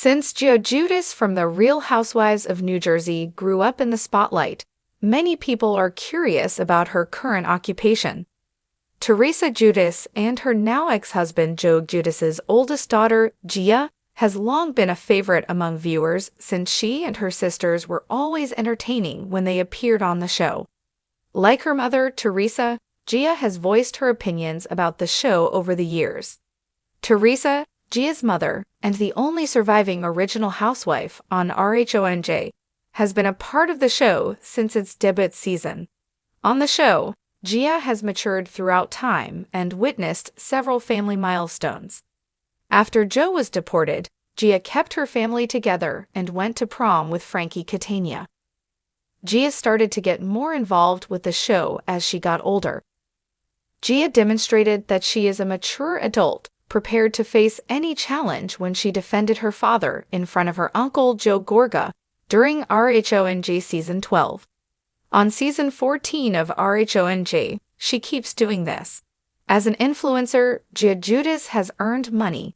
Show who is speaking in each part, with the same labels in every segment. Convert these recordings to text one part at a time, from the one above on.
Speaker 1: Since Giudice from the Real Housewives of New Jersey grew up in the spotlight, many people are curious about her current occupation. Teresa Giudice and her now ex-husband Joe Giudice's oldest daughter, Gia, has long been a favorite among viewers since she and her sisters were always entertaining when they appeared on the show. Like her mother, Teresa, Gia has voiced her opinions about the show over the years. Teresa, Gia's mother, and the only surviving original housewife on Rhobh, has been a part of the show since its debut season. On the show, Gia has matured throughout time and witnessed several family milestones. After Joe was deported, Gia kept her family together and went to prom with Frankie Catania. Gia started to get more involved with the show as she got older. Gia demonstrated that she is a mature adult, prepared to face any challenge when she defended her father in front of her uncle Joe Gorga during Rhobh Season 12. On Season 14 of Rhobh, she keeps doing this. As an influencer, Giudice has earned money.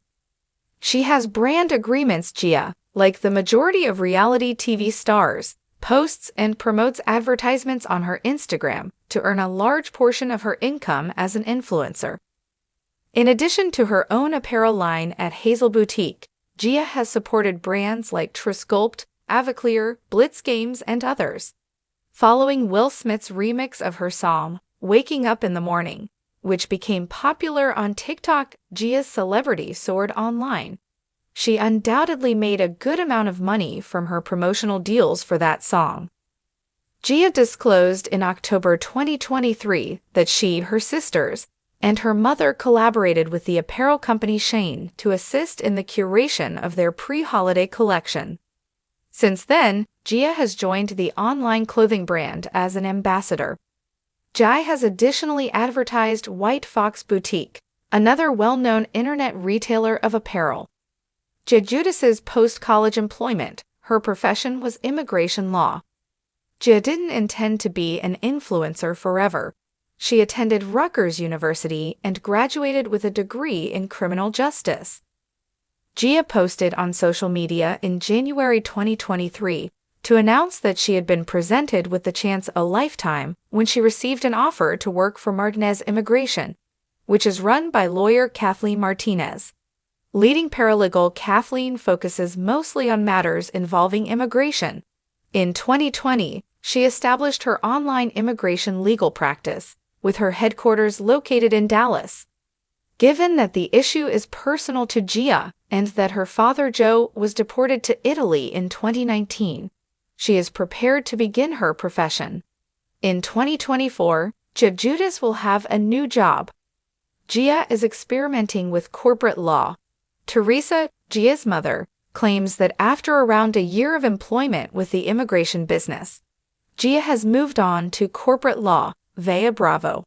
Speaker 1: She has brand agreements. Gia, like the majority of reality TV stars, posts and promotes advertisements on her Instagram to earn a large portion of her income as an influencer. In addition to her own apparel line at Hazel Boutique, Gia has supported brands like Trisculpt, Avaclear, Blitz Games, and others. Following Will Smith's remix of her song, Waking Up in the Morning, which became popular on TikTok, Gia's celebrity soared online. She undoubtedly made a good amount of money from her promotional deals for that song. Gia disclosed in October 2023 that she, her sisters, and her mother collaborated with the apparel company Shane to assist in the curation of their pre-holiday collection. Since then, Gia has joined the online clothing brand as an ambassador. Gia has additionally advertised White Fox Boutique, another well-known internet retailer of apparel. Giudice's post-college employment, her profession was immigration law. Gia didn't intend to be an influencer forever. She attended Rutgers University and graduated with a degree in criminal justice. Gia posted on social media in January 2023 to announce that she had been presented with the chance a lifetime when she received an offer to work for Martinez Immigration, which is run by lawyer Kathleen Martinez. Leading paralegal Kathleen focuses mostly on matters involving immigration. In 2020, she established her online immigration legal practice, with her headquarters located in Dallas. Given that the issue is personal to Gia and that her father Joe was deported to Italy in 2019, she is prepared to begin her profession. In 2024, Giudice will have a new job. Gia is experimenting with corporate law. Teresa, Gia's mother, claims that after around a year of employment with the immigration business, Gia has moved on to corporate law via Bravo.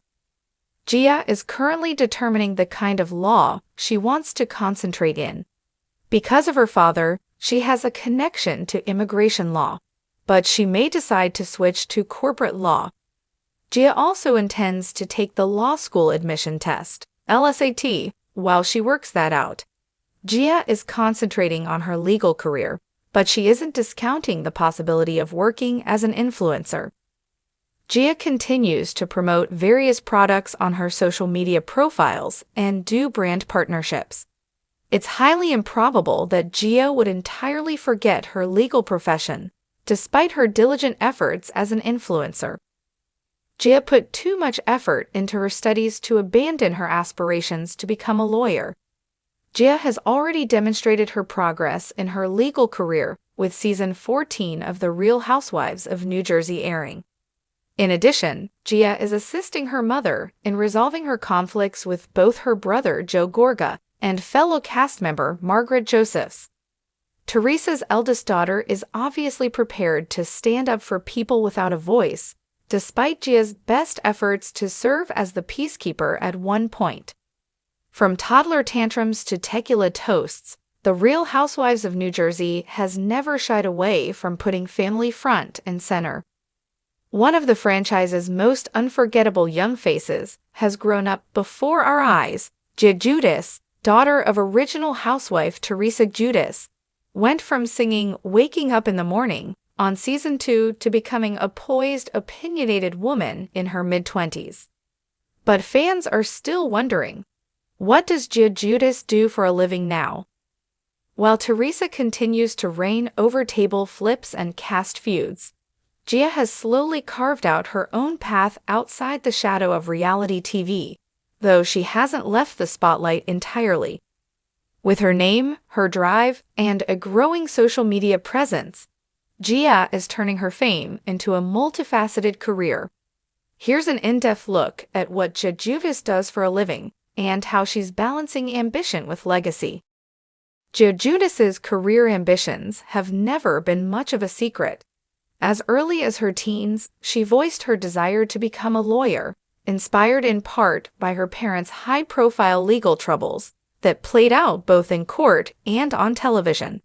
Speaker 1: Gia is currently determining the kind of law she wants to concentrate in. Because of her father, she has a connection to immigration law, but she may decide to switch to corporate law. Gia also intends to take the law school admission test, LSAT, while she works that out. Gia is concentrating on her legal career, but she isn't discounting the possibility of working as an influencer. Gia continues to promote various products on her social media profiles and do brand partnerships. It's highly improbable that Gia would entirely forget her legal profession, despite her diligent efforts as an influencer. Gia put too much effort into her studies to abandon her aspirations to become a lawyer. Gia has already demonstrated her progress in her legal career with Season 14 of The Real Housewives of New Jersey airing. In addition, Gia is assisting her mother in resolving her conflicts with both her brother Joe Gorga and fellow cast member Margaret Josephs. Teresa's eldest daughter is obviously prepared to stand up for people without a voice, despite Gia's best efforts to serve as the peacekeeper at one point. From toddler tantrums to tequila toasts, The Real Housewives of New Jersey has never shied away from putting family front and center. One of the franchise's most unforgettable young faces has grown up before our eyes, Giudice, daughter of original housewife Teresa Giudice, went from singing "Waking Up in the Morning" on season 2 to becoming a poised, opinionated woman in her mid-20s. But fans are still wondering, what does Giudice do for a living now? While Teresa continues to reign over table flips and cast feuds, Gia has slowly carved out her own path outside the shadow of reality TV, though she hasn't left the spotlight entirely. With her name, her drive, and a growing social media presence, Gia is turning her fame into a multifaceted career. Here's an in-depth look at what Giudice does for a living and how she's balancing ambition with legacy. Giudice's career ambitions have never been much of a secret. As early as her teens, she voiced her desire to become a lawyer, inspired in part by her parents' high-profile legal troubles that played out both in court and on television.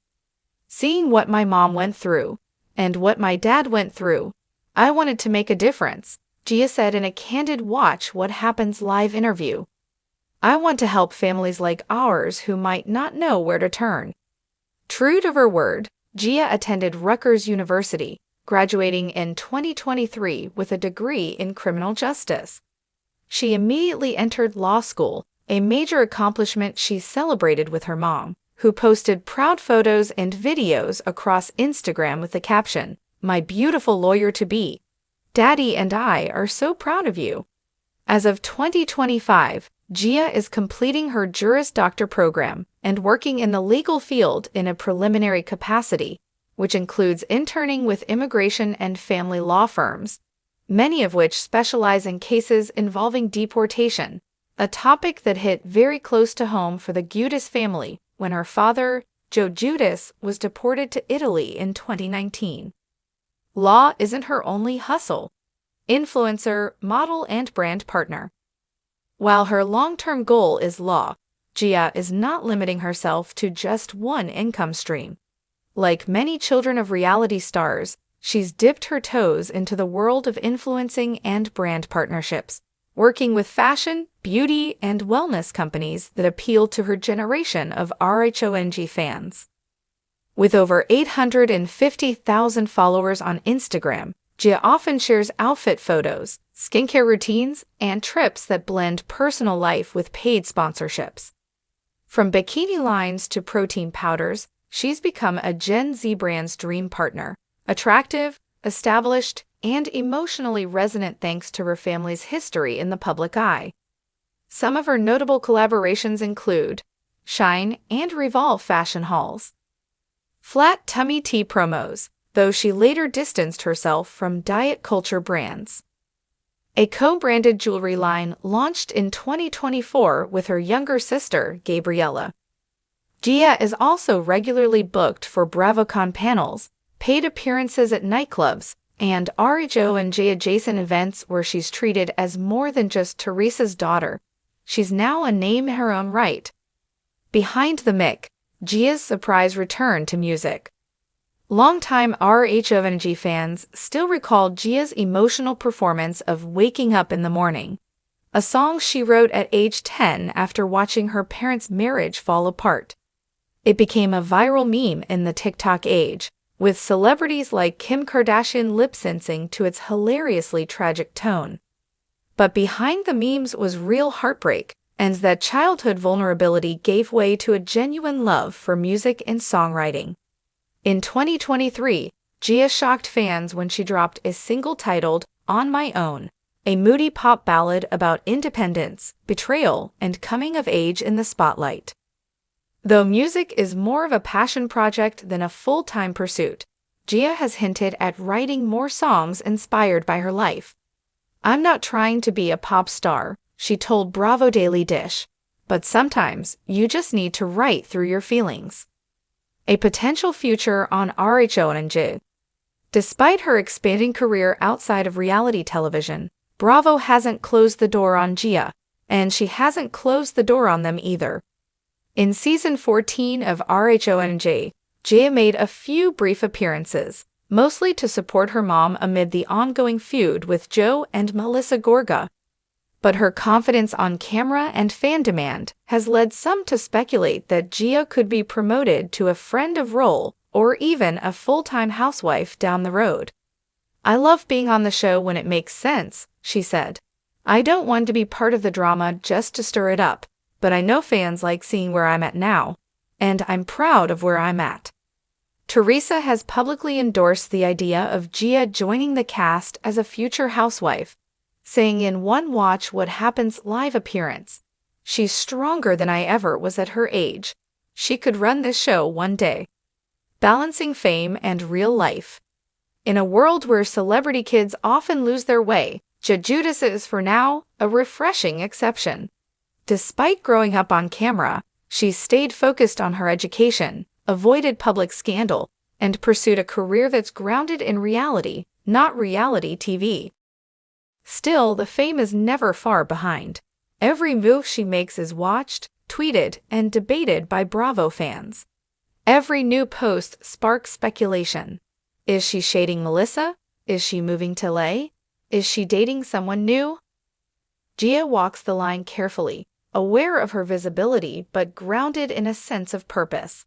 Speaker 1: "Seeing what my mom went through and what my dad went through, I wanted to make a difference," Gia said in a candid Watch What Happens live interview. "I want to help families like ours who might not know where to turn." True to her word, Gia attended Rutgers University, graduating in 2023 with a degree in criminal justice. She immediately entered law school, a major accomplishment she celebrated with her mom, who posted proud photos and videos across Instagram with the caption, "My beautiful lawyer-to-be. Daddy and I are so proud of you." As of 2025, Gia is completing her Juris Doctor program and working in the legal field in a preliminary capacity, which includes interning with immigration and family law firms, many of which specialize in cases involving deportation, a topic that hit very close to home for the Giudice family when her father, Joe Giudice, was deported to Italy in 2019. Law isn't her only hustle. Influencer, model, and brand partner. While her long-term goal is law, Gia is not limiting herself to just one income stream. Like many children of reality stars, she's dipped her toes into the world of influencing and brand partnerships, working with fashion, beauty, and wellness companies that appeal to her generation of RHONG fans. With over 850,000 followers on Instagram, Gia often shares outfit photos, skincare routines, and trips that blend personal life with paid sponsorships. From bikini lines to protein powders, she's become a Gen Z brand's dream partner, attractive, established, and emotionally resonant thanks to her family's history in the public eye. Some of her notable collaborations include Shine and Revolve fashion hauls, Flat Tummy Tea promos, though she later distanced herself from diet culture brands. A co-branded jewelry line launched in 2024 with her younger sister, Gabriella. Gia is also regularly booked for BravoCon panels, paid appearances at nightclubs, and RHONG adjacent events where she's treated as more than just Teresa's daughter. She's now a name in her own right. Behind the mic, Gia's surprise return to music. Longtime RHONG fans still recall Gia's emotional performance of "Waking Up in the Morning," a song she wrote at age 10 after watching her parents' marriage fall apart. It became a viral meme in the TikTok age, with celebrities like Kim Kardashian lip-syncing to its hilariously tragic tone. But behind the memes was real heartbreak, and that childhood vulnerability gave way to a genuine love for music and songwriting. In 2023, Gia shocked fans when she dropped a single titled "On My Own," a moody pop ballad about independence, betrayal, and coming of age in the spotlight. Though music is more of a passion project than a full-time pursuit, Gia has hinted at writing more songs inspired by her life. "I'm not trying to be a pop star," she told Bravo Daily Dish, "but sometimes you just need to write through your feelings." A potential future on RHONG. Despite her expanding career outside of reality television, Bravo hasn't closed the door on Gia, and she hasn't closed the door on them either. In season 14 of RHONG, Gia made a few brief appearances, mostly to support her mom amid the ongoing feud with Joe and Melissa Gorga. But her confidence on camera and fan demand has led some to speculate that Gia could be promoted to a friend of role or even a full-time housewife down the road. "I love being on the show when it makes sense," she said. "I don't want to be part of the drama just to stir it up, but I know fans like seeing where I'm at now, and I'm proud of where I'm at." Teresa has publicly endorsed the idea of Gia joining the cast as a future housewife, saying in one Watch What Happens live appearance, "She's stronger than I ever was at her age. She could run this show one day." Balancing fame and real life. In a world where celebrity kids often lose their way, Giudice is for now a refreshing exception. Despite growing up on camera, she's stayed focused on her education, avoided public scandal, and pursued a career that's grounded in reality, not reality TV. Still, the fame is never far behind. Every move she makes is watched, tweeted, and debated by Bravo fans. Every new post sparks speculation. Is she shading Melissa? Is she moving to LA? Is she dating someone new? Gia walks the line carefully, aware of her visibility but grounded in a sense of purpose.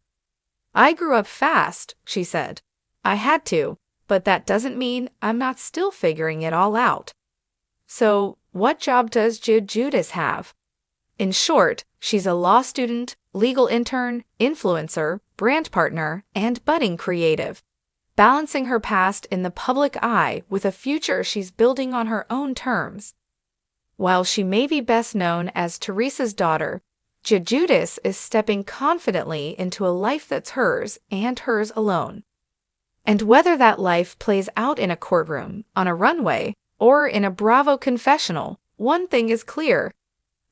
Speaker 1: "I grew up fast," she said. "I had to, but that doesn't mean I'm not still figuring it all out." So, what job does Giudice have? In short, she's a law student, legal intern, influencer, brand partner, and budding creative, balancing her past in the public eye with a future she's building on her own terms. While she may be best known as Teresa's daughter, Giudice is stepping confidently into a life that's hers and hers alone. And whether that life plays out in a courtroom, on a runway, or in a Bravo confessional, one thing is clear.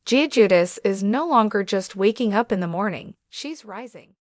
Speaker 1: Giudice is no longer just waking up in the morning, she's rising.